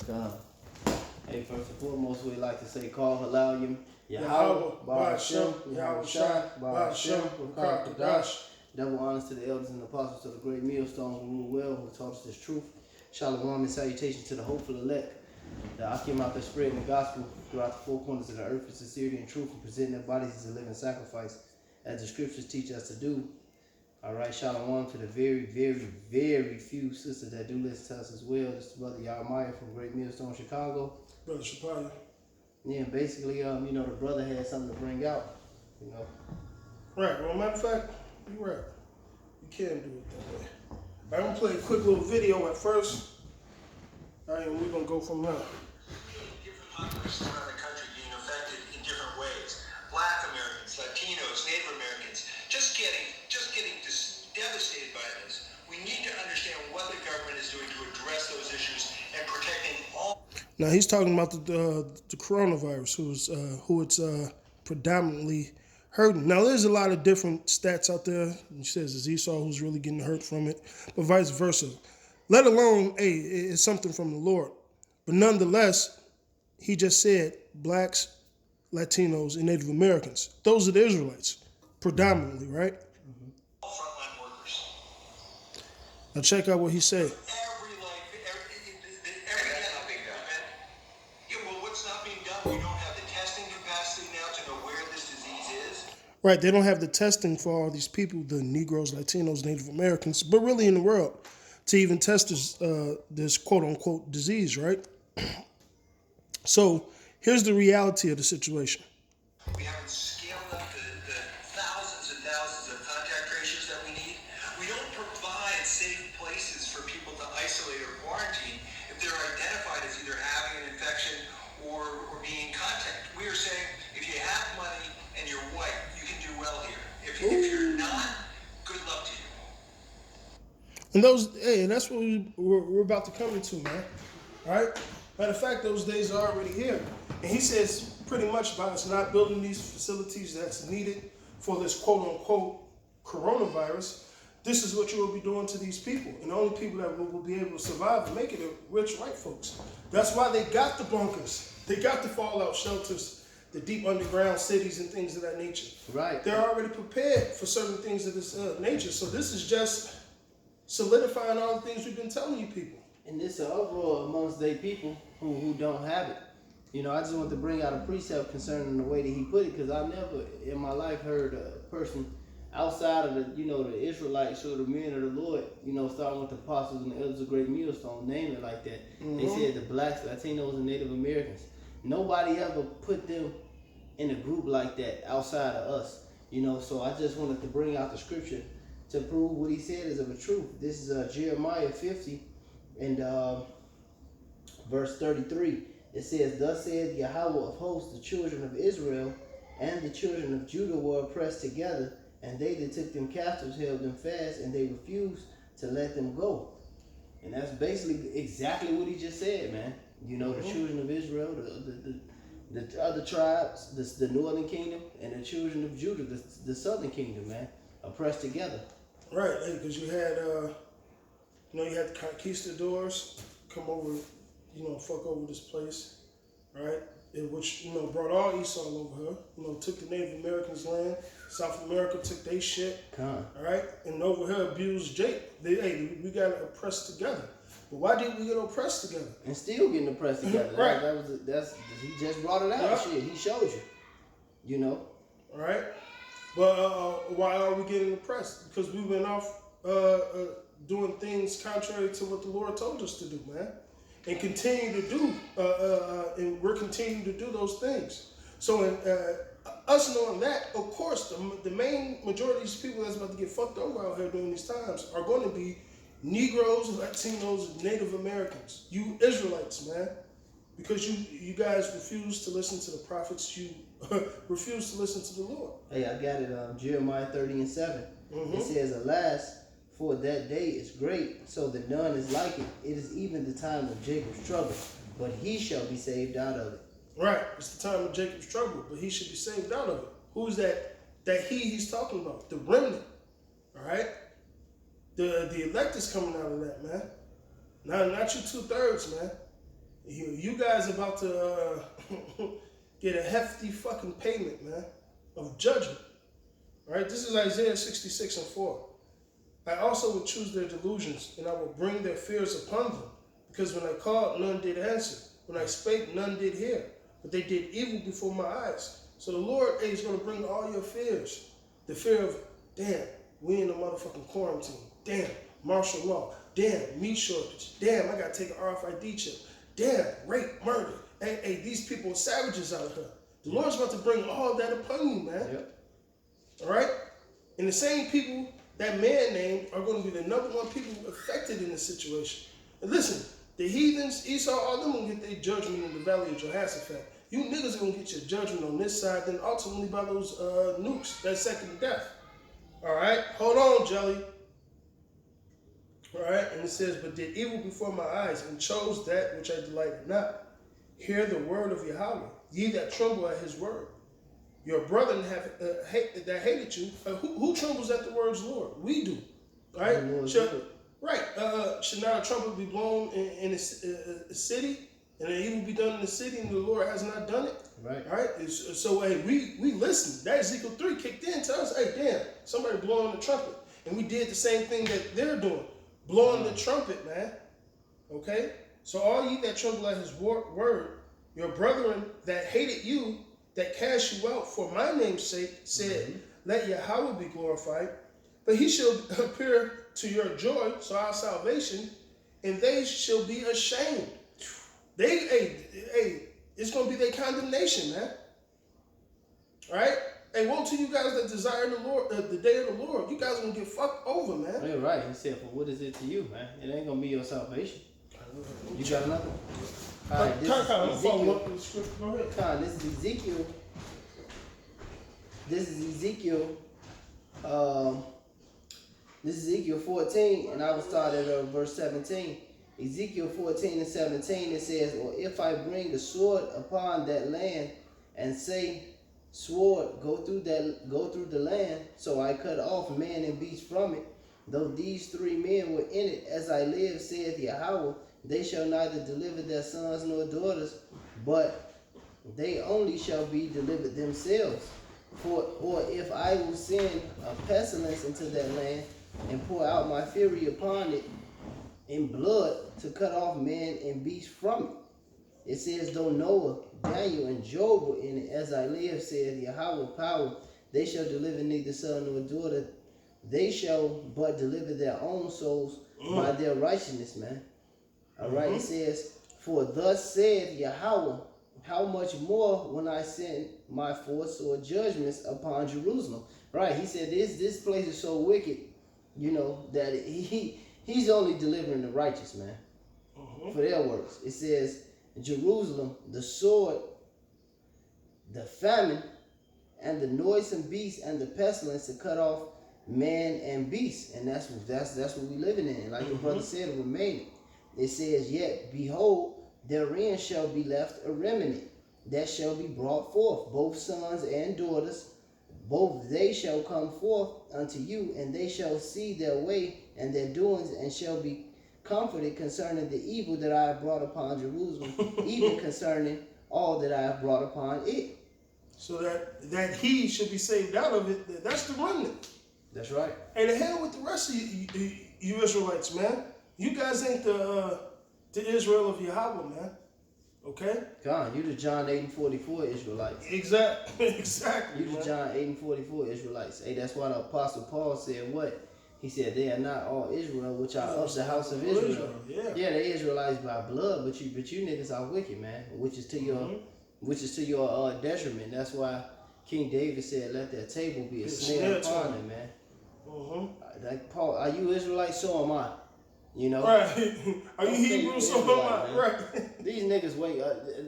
God. Hey, first and foremost, we'd like to say, call Halayim, Yahweh, Yahweh, Ba'ashem, Yahweh Shai, Ba'ashem, Rakar Rakar Kadash. Double honors to the elders and apostles of the great millstone who rule well, who taught us this truth. Shalom and salutation to the hopeful elect. The Akim out there spreading the gospel throughout the four corners of the earth with sincerity and truth and presenting their bodies as a living sacrifice, as the scriptures teach us to do. All right, shalom to the very, very, very few sisters that do listen to us as well. This is Brother Yarmaya from Great Millstone, Chicago. Brother Shapaya. Yeah, basically, the brother had something to bring out, Right, well, matter of fact, you're right. You can do it that way. I'm going to play a quick little video at first. All right, and we're going to go from there. Different populations around the country being affected in different ways. Black Americans, Latinos, Native Americans, just getting devastated by this. We need to understand what the government is doing to address those issues and protecting all. Now, he's talking about the coronavirus, who it's predominantly hurting. Now, there's a lot of different stats out there. He says it's Esau who's really getting hurt from it, but vice versa. Let alone, it's something from the Lord. But nonetheless, he just said blacks, Latinos, and Native Americans. Those are the Israelites, predominantly, right? Frontline workers. Now check out what he said. Every not being done. Yeah, well, what's not being done? We don't have the testing capacity now to know where this disease is. Right, they don't have the testing for all these people, the Negroes, Latinos, Native Americans, but really in the world, to even test this quote-unquote disease, right? So here's the reality of the situation. We haven't scaled up the thousands and thousands of contact tracers that we need. We don't provide safe places for people to isolate or quarantine if they're identified as either having an infection or being in contact. We are saying if you have money and you're white, you can do well here. If you're not, good luck to you. And that's what we're about to come into, man. All right? Matter of fact, those days are already here. And he says pretty much about us not building these facilities that's needed for this quote-unquote coronavirus. This is what you will be doing to these people. And the only people that will be able to survive and make it are rich white folks. That's why they got the bunkers. They got the fallout shelters, the deep underground cities and things of that nature. Right. They're already prepared for certain things of this nature. So this is just solidifying all the things we've been telling you people. And it's an uproar amongst they people who don't have it. I just want to bring out a precept concerning the way that he put it, because I never in my life heard a person outside of the Israelites or the men of the Lord, starting with the apostles and the elders of Great Millstone, name it like that. Mm-hmm. They said the blacks, Latinos, and Native Americans. Nobody ever put them in a group like that outside of us. So I just wanted to bring out the scripture to prove what he said is of a truth. This is Jeremiah 50 and verse 33. It says, "Thus saith Yahweh of hosts, the children of Israel and the children of Judah were oppressed together, and they that took them captives held them fast, and they refused to let them go." And that's basically exactly what he just said, man. The children of Israel, the other tribes, the northern kingdom, and the children of Judah, the southern kingdom, man, oppressed together. Right, because you had the conquistadors come over, fuck over this place, right? Which, brought all Esau over here, took the Native Americans' land. South America took their shit, all right? And over here abused Jake. We got oppressed together. But why did we get oppressed together? And still getting oppressed together. Right. He just brought it out. Yeah. Shit, he showed you. All right. But why are we getting oppressed? Because we went off doing things contrary to what the Lord told us to do, man. And continue to do, and we're continuing to do those things. So us knowing that, of course, the main majority of these people that's about to get fucked over out here during these times are going to be Negroes, Latinos, Native Americans. You Israelites, man. Because you guys refuse to listen to the prophets. You refuse to listen to the Lord. Hey, I got it. Jeremiah 30:7. Mm-hmm. It says, "Alas, for that day is great, so that none is like it. It is even the time of Jacob's trouble, but he shall be saved out of it." Right. It's the time of Jacob's trouble, but he should be saved out of it. Who's that? That he's talking about? The remnant. All right. The elect is coming out of that, man. Not your 2/3, man. You guys about to get a hefty fucking payment, man, of judgment. All right, this is Isaiah 66:4. I also will choose their delusions, and I will bring their fears upon them. Because when I called, none did answer. When I spake, none did hear. But they did evil before my eyes. So the Lord is going to bring all your fears. The fear of, damn, we in a motherfucking quarantine. Damn, martial law. Damn, meat shortage. Damn, I got to take an RFID chip. Damn, rape, murder. Hey, these people are savages out here. The Lord's about to bring all that upon you, man. Yep. All right? And the same people that man named are going to be the number one people affected in this situation. And listen, the heathens, Esau, all them going to get their judgment in the valley of Jehoshaphat. You niggas are going to get your judgment on this side, then ultimately by those nukes, that second death. All right? Hold on, Jelly. All right? And it says, but did evil before my eyes and chose that which I delighted not. Hear the word of Yahweh, ye that tremble at his word. Your brethren that hated you, who trembles at the words Lord? We do. Right? Should not a trumpet be blown in a city, and an evil be done in the city, and the Lord has not done it? Right? So, hey, we listened. That Ezekiel 3 kicked in to us, hey, damn, somebody blowing the trumpet. And we did the same thing that they're doing, blowing the trumpet, man. Okay? So all ye that tremble at his word, your brethren that hated you, that cast you out for my name's sake, said, let Yahweh be glorified, but he shall appear to your joy, so our salvation, and they shall be ashamed. It's going to be their condemnation, man. All right? Hey, woe to you guys that desire the Lord, the day of the Lord. You guys are going to get fucked over, man. You're right. He said, well, what is it to you, man? It ain't going to be your salvation. You got another one? All right, this is Ezekiel. This is Ezekiel. This is Ezekiel 14, and I will start at verse 17. Ezekiel 14 and 17, it says, or if I bring the sword upon that land and say, sword, go through the land, so I cut off man and beast from it, though these 3 men were in it, as I live, saith Yahweh, they shall neither deliver their sons nor daughters, but they only shall be delivered themselves. Or if I will send a pestilence into that land, and pour out my fury upon it in blood to cut off man and beast from it. It says, though Noah, Daniel, and Job were in it, as I live, saith Yahweh power, they shall deliver neither son nor daughter. They shall but deliver their own souls by their righteousness, man. All right, it says, for thus saith Yahweh, how much more when I send my force or judgments upon Jerusalem. Right, he said this place is so wicked, you know, that he's only delivering the righteous, man, for their works. It says, Jerusalem, the sword, the famine, and the noisome beast, and the pestilence to cut off man and beast. And that's what we living in. Like the brother said, we're made it. It says, yet, behold, therein shall be left a remnant, that shall be brought forth, both sons and daughters, both they shall come forth unto you, and they shall see their way and their doings, and shall be comforted concerning the evil that I have brought upon Jerusalem, even concerning all that I have brought upon it. So that he should be saved out of it, that's the remnant. That's right. And the hell with the rest of you Israelites, man. You guys ain't the Israel of Yahweh, man. Okay? God, you the John 8 and 44 Israelites. Exactly. You the John 8 and 44 Israelites. Hey, that's why the Apostle Paul said what? He said, they are not all Israel, which are of the house of Israel. Yeah, they're Israelites by blood, but you niggas are wicked, man. Which is to your detriment. That's why King David said, let that table be a snare upon them, man. Like Paul, are you Israelites? So am I. You know, right? Are you Hebrew? So am I. Right? These niggas wait,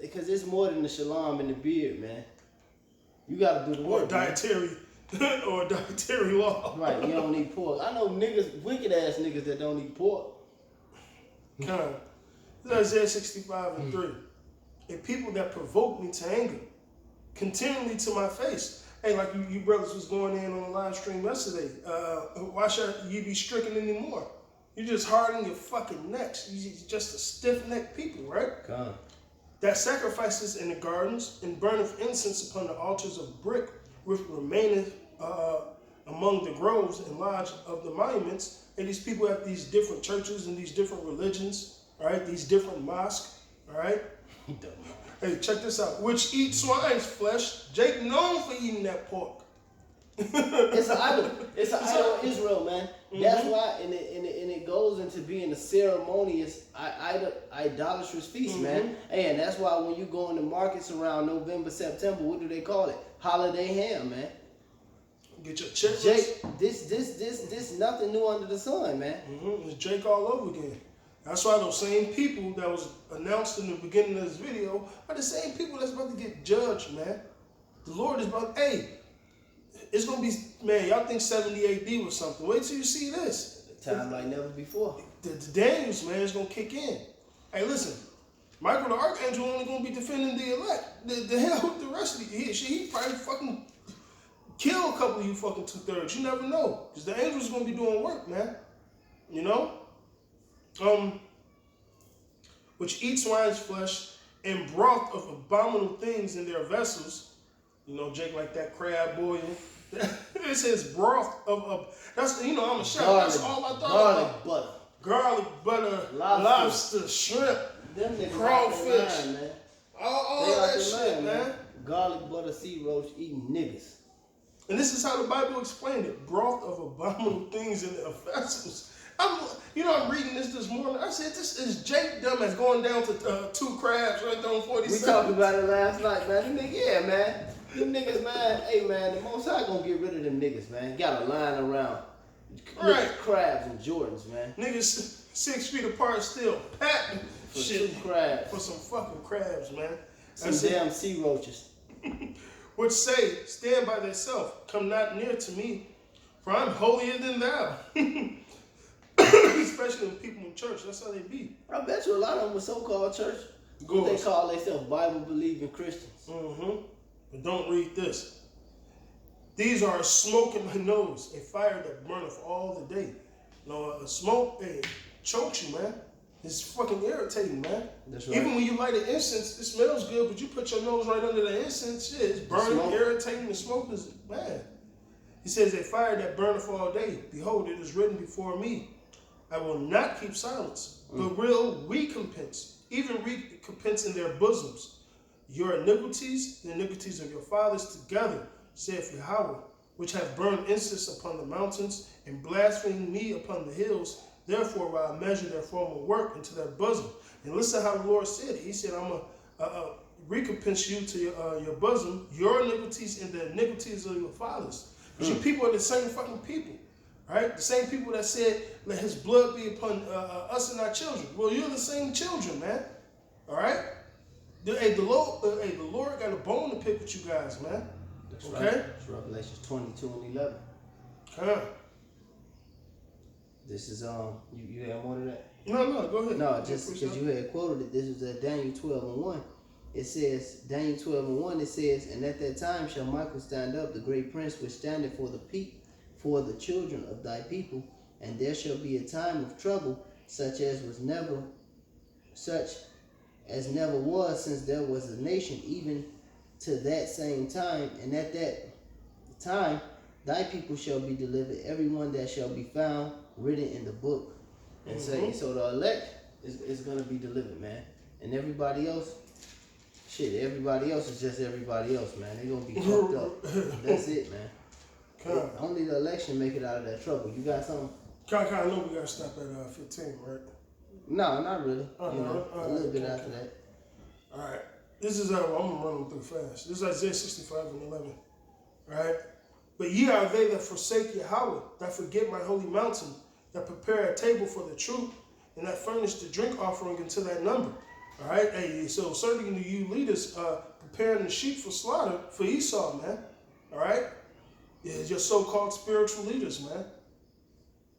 because it's more than the shalom and the beard, man. You gotta do the work. Or dietary law. Right? You don't need pork. I know niggas, wicked ass niggas that don't eat pork. Kind. This is Isaiah 65 and 3. And people that provoke me to anger, continually to my face. Hey, like you brothers was going in on the live stream yesterday. Why should ye be stricken anymore? You just harden your fucking necks. You just a stiff-necked people, right? Come. That sacrifices in the gardens and burneth incense upon the altars of brick, which remaineth among the groves and lodge of the monuments. And these people have these different churches and these different religions, all right? These different mosques, all right? Hey, check this out. Which eat swine's flesh. Jake known for eating that pork. It's an idol. It's an idol of Israel, man. That's why, and it goes into being a ceremonious, idolatrous feast, man. And that's why when you go in the markets around November, September, what do they call it? Holiday ham, man. Get your checklist. Jake, this nothing new under the sun, man. It's Jake all over again. That's why those same people that was announced in the beginning of this video are the same people that's about to get judged, man. The Lord is about, hey, it's going to be, man, y'all think 70 AD was something. Wait till you see this. Time like never before. The Daniels, man, is going to kick in. Hey, listen, Michael the Archangel only going to be defending the elect. The hell with the rest of you. He probably fucking kill a couple of you fucking 2/3. You never know. Because the angels going to be doing work, man. You know? Which eat swine's flesh and broth of abominable things in their vessels. You know, Jake like that crab boil. It says broth of that's, you know, I'm a chef. That's all I thought about. Garlic butter, lobster, shrimp, crawfish, man. all that shit, man. Garlic butter, sea roach, eating niggas. And this is how the Bible explained it: broth of abominable things in their vessels. I'm reading this morning. I said, this is Jake Dumbass going down to 2 crabs right there on 47. We talked about it last night, man. Them niggas, yeah, man. Them niggas, man. Hey, man, the Most High gonna get rid of them niggas, man. Got a line around. Right. Crabs and Jordans, man. Niggas 6 feet apart still. Pat For shit. 2 crabs. For some fucking crabs, man. Some damn sea roaches. Which say, stand by thyself, come not near to me, for I'm holier than thou. Especially when people in church, that's how they be. I bet you a lot of them were so-called church. They call themselves Bible-believing Christians. But don't read this. These are a smoke in my nose, a fire that burneth all the day. A smoke, chokes you, man. It's fucking irritating, man. That's right. Even when you light an incense, it smells good, but you put your nose right under the incense, shit, it's burning, irritating. The smoke is bad. He says, a fire that burneth all day. Behold, it is written before me. I will not keep silence, but will recompense, even recompense in their bosoms. Your iniquities, the iniquities of your fathers together, saith Yahweh, which have burned incense upon the mountains and blasphemed me upon the hills. Therefore will I measure their former work into their bosom. And listen how the Lord said it. He said, I'm going to recompense you to your bosom, your iniquities and the iniquities of your fathers. Because you people are the same fucking people. Right? The same people that said, let his blood be upon us and our children. Well, you're the same children, man. All right? The Lord got a bone to pick with you guys, man. That's okay? Right. It's Revelations 22 and 11. Huh. This is, you have more of that? No, go ahead. No, just because you had quoted it, this is Daniel 12 and 1. It says, Daniel 12 and 1, it says, and at that time shall Michael stand up, the great prince which standeth for the children of thy people, and there shall be a time of trouble, such as never was since there was a nation, even to that same time. And at that time thy people shall be delivered, everyone that shall be found written in the book. And so the elect is going to be delivered, man. And everybody else is just everybody else, man. They're going to be fucked up. That's it, man. Only the election make it out of that trouble. You got something? I know we got to stop at 15, right? No, not really. A little bit after that. All right. This is, I'm going to run them through fast. This is Isaiah 65 and 11. All right? But ye are they that forsake Yahweh, that forget my holy mountain, that prepare a table for the truth, and that furnish the drink offering into that number. All right? Hey, so certainly you leaders preparing the sheep for slaughter for Esau, man. All right? Yeah, your so-called spiritual leaders, man.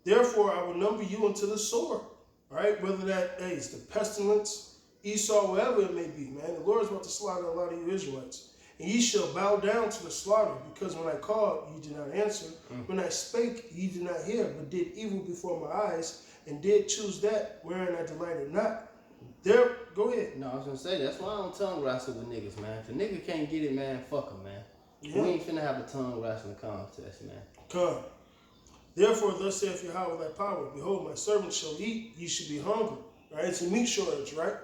Therefore, I will number you unto the sword. All right? Whether that is the pestilence, Esau, whatever it may be, man. The Lord is about to slaughter a lot of you Israelites. And ye shall bow down to the slaughter, because when I called, ye did not answer. When I spake, ye did not hear, but did evil before my eyes, and did choose that wherein I delighted not. Go ahead. No, I was gonna say that's why I don't tongue wrestle with niggas, man. If a nigga can't get it, man, fuck him, man. Yeah. We ain't finna have a tongue wrestling contest, man. Come. Therefore, thus saith Yahweh thy power, behold, my servants shall eat, ye should be hungry. Right? It's a meat shortage, right?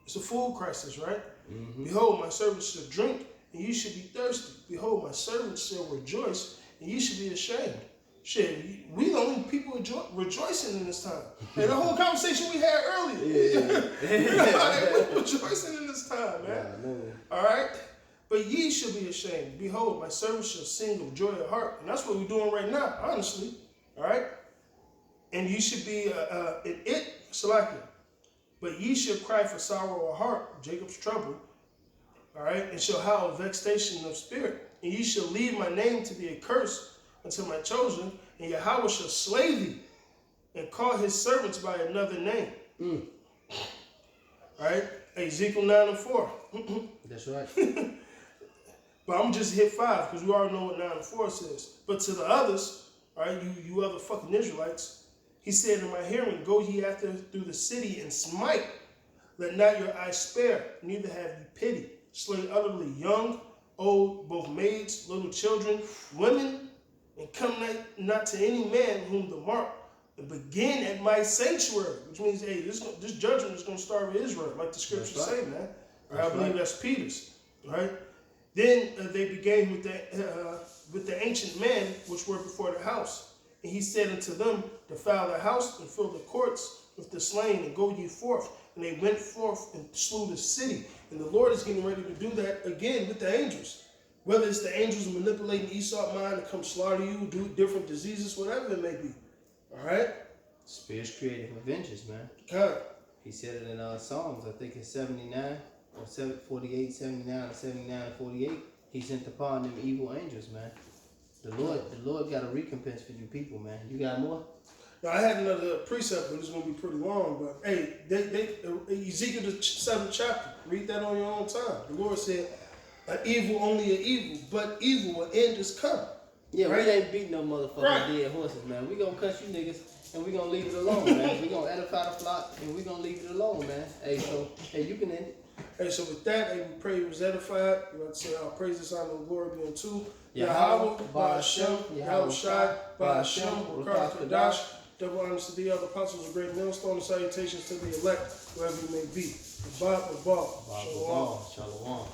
It's a food crisis, right? Mm-hmm. Behold, my servants shall drink, and ye should be thirsty. Behold, my servants shall rejoice, and ye should be ashamed. Shit, we the only people rejoicing in this time. And the whole conversation we had earlier. We're rejoicing in this time, man. Yeah, all right? But ye shall be ashamed. Behold, my servants shall sing of joy of heart. And that's what we're doing right now, honestly. All right? And ye should be Salakia. But ye shall cry for sorrow of heart, Jacob's trouble. All right? And shall howl vexation of spirit. And ye shall leave my name to be a curse unto my chosen. And Yahweh shall slay thee and call his servants by another name. All right? Ezekiel 9:4. that's right. But I'm just hit 5 because we already know what 9:4 says. But to the others, all right, you other fucking Israelites, he said in my hearing, go ye after through the city and smite. Let not your eyes spare, neither have ye pity. Slay utterly young, old, both maids, little children, women, and come not to any man whom the mark. And begin at my sanctuary, which means, hey, this judgment is going to start with Israel, like the scriptures say, man. I believe that's Peter's, right? Then they began with the ancient men which were before the house. And he said unto them, defile the house and fill the courts with the slain, and go ye forth. And they went forth and slew the city. And the Lord is getting ready to do that again with the angels. Whether it's the angels manipulating Esau's mind to come slaughter you, do different diseases, whatever it may be. All right? Spirit's created for vengeance, man. God. He said it in Psalms, I think it's 79 or 48, 79 or 79 and 48. He sent upon them evil angels, man. The Lord got a recompense for you people, man. You got more? Now, I had another precept, but it's going to be pretty long. But, hey, Ezekiel the 7th chapter, read that on your own time. The Lord said, an evil only an evil, but evil will end is come. Yeah, right? We ain't beating no motherfucking dead horses, man. We gonna cut you niggas, and we gonna leave it alone, man. We gonna edify the flock, and we gonna leave it alone, man. Hey, so, hey, you can end it. Hey, so with that, hey, we pray it was edified. We want to say our praises, honor, and glory be unto Yahweh, Ba'ashem, Yahweh Shai, Ba'ashem, Rakar Kadash. Double honors to the other apostles of great millstone, and salutations to the elect, wherever you may be. Shabbat, Shalom. Shalom.